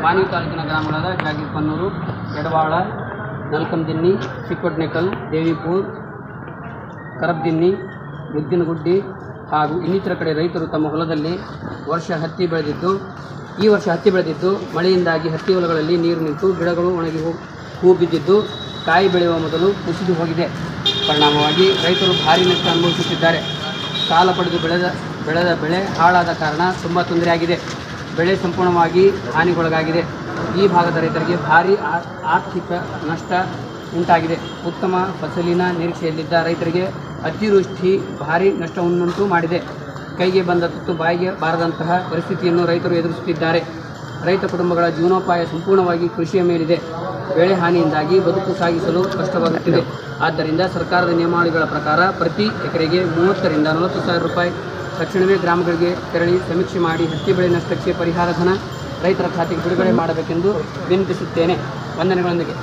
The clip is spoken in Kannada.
ಮಾನ್ವಿ ತಾಲೂಕಿನ ಗ್ರಾಮಗಳಾದ ಜಾಗೀರ್ಪನ್ನೂರು, ಎಡವಾಳ, ನಲ್ಕಂದಿನ್ನಿ, ಚಿಕ್ಕೋಟ್ನೇಕಲ್, ದೇವಿಪುರ್, ಕರಬ್ದಿನ್ನಿ, ಮುದ್ದಿನಗುಡ್ಡಿ ಹಾಗೂ ಇನ್ನಿತರ ಕಡೆ ರೈತರು ತಮ್ಮ ಹೊಲದಲ್ಲಿ ಈ ವರ್ಷ ಹತ್ತಿ ಬೆಳೆದಿದ್ದು ಮಳೆಯಿಂದಾಗಿ ಹತ್ತಿ ಹೊಲಗಳಲ್ಲಿ ನೀರು ನಿಂತು ಗಿಡಗಳು ಒಣಗಿ ಹೂ ಬಿದ್ದಿದ್ದು ಕಾಯಿ ಬೆಳೆಯುವ ಮೊದಲು ಕುಸಿದು ಹೋಗಿದೆ. ಪರಿಣಾಮವಾಗಿ ರೈತರು ಭಾರೀ ನಷ್ಟ ಅನುಭವಿಸುತ್ತಿದ್ದಾರೆ. ಸಾಲ ಪಡೆದು ಬೆಳೆದ ಬೆಳೆ ಹಾಳಾದ ಕಾರಣ ತುಂಬ ತೊಂದರೆಯಾಗಿದೆ. ಬೆಳೆ ಸಂಪೂರ್ಣವಾಗಿ ಹಾನಿಗೊಳಗಾಗಿದೆ. ಈ ಭಾಗದ ರೈತರಿಗೆ ಭಾರೀ ಆರ್ಥಿಕ ನಷ್ಟ ಉಂಟಾಗಿದೆ. ಉತ್ತಮ ಫಸಲಿನ ನಿರೀಕ್ಷೆಯಲ್ಲಿದ್ದ ರೈತರಿಗೆ ಅತಿವೃಷ್ಟಿ ಭಾರೀ ನಷ್ಟವನ್ನುಂಟು ಮಾಡಿದೆ. ಕೈಗೆ ಬಂದ ತುತ್ತು ಬಾಯಿಗೆ ಬಾರದಂತಹ ಪರಿಸ್ಥಿತಿಯನ್ನು ರೈತರು ಎದುರಿಸುತ್ತಿದ್ದಾರೆ. ರೈತ ಕುಟುಂಬಗಳ ಜೀವನೋಪಾಯ ಸಂಪೂರ್ಣವಾಗಿ ಕೃಷಿಯ ಮೇಲಿದೆ. ಬೆಳೆ ಹಾನಿಯಿಂದಾಗಿ ಬದುಕು ಸಾಗಿಸಲು ಕಷ್ಟವಾಗುತ್ತಿದೆ. ಆದ್ದರಿಂದ ಸರ್ಕಾರದ ನಿಯಮಾವಳಿಗಳ ಪ್ರಕಾರ ಪ್ರತಿ ಎಕರೆಗೆ 30 ರಿಂದ 40 ಸಾವಿರ ರೂಪಾಯಿ ತಕ್ಷಣವೇ ಗ್ರಾಮಗಳಿಗೆ ತೆರಳಿ ಸಮೀಕ್ಷೆ ಮಾಡಿ ಹತ್ತಿ ಬೆಳೆ ನಷ್ಟಕ್ಕೆ ಪರಿಹಾರ ಧನ ರೈತರ ಖಾತೆಗೆ ಬಿಡುಗಡೆ ಮಾಡಬೇಕೆಂದು ವಿನಂತಿಸುತ್ತೇನೆ. ವಂದನೆಗಳೊಂದಿಗೆ